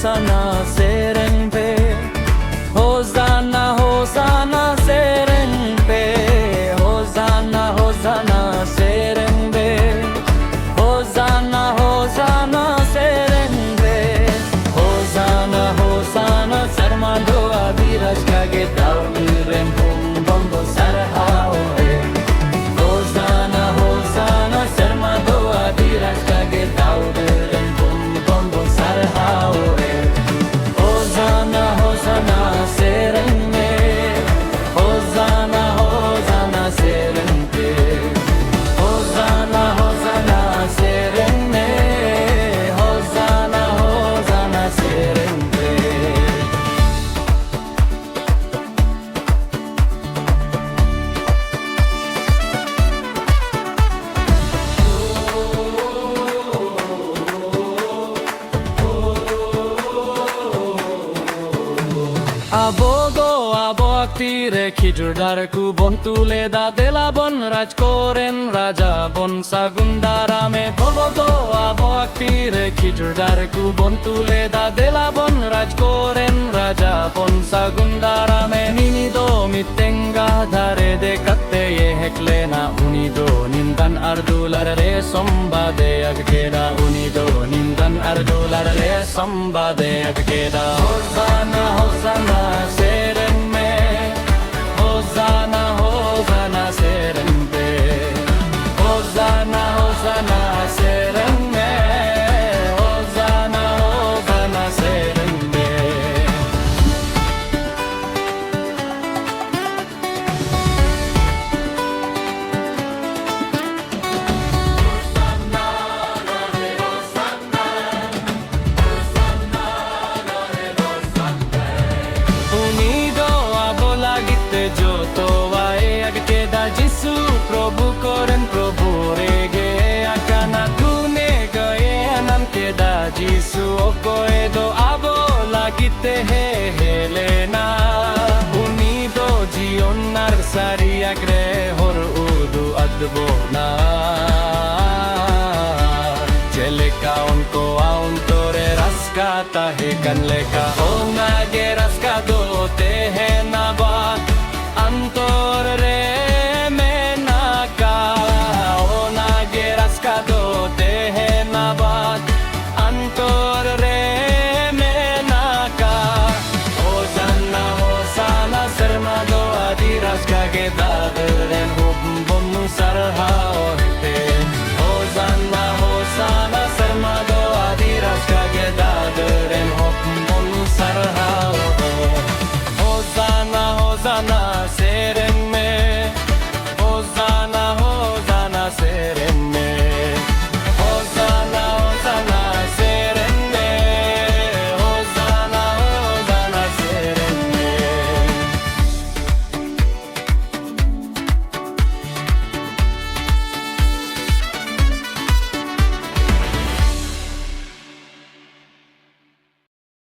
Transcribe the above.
Hosanna Serenpe Hosanna Hosanna Serenpe Hosanna Hosanna Serenpe Hosanna Hosanna Serenpe Hosanna Hosanna Sarmando Aviraj Kage Daurem Bum Bombo Sarhao Hosanna Hosanna Sarmando Aviraj Kage Daurem Bum Bombo Sarhao Hosanna Hosanna Serenpe Hosanna Hosanna Serenpe Hosanna Hosanna Serenpe Hosanna Hosanna Serenpe Abogo aboaktire khijurdarku bontule da delabon rajkoren raja bon sagundarame abogo aboaktire khijurdarku bontule da delabon rajkoren raja bon sagundarame ninido mitenga dhare de katte ye heklena unido nindan ardular re sombade agkeda unido nindan ardular re sombade agkeda Hosanna Hosanna Serenme Hosanna Hosanna Serenpe Hosanna Hosanna Serenme Hosanna Hosanna Serenpe Unido abolagite joto wae agkeda Jisu Prabhu koren Prabhu rege akana tune gaye anam keda Jisu okoedo abolagite he helena Unido jionar sari agre hor udu adbona Jeleka onko auntore raskata he kanleka onage raskado te he naba antor re menaka onage raskado te he naba antor re menaka Hosanna Hosanna sarmado adi raskage dadren hum bom sarhao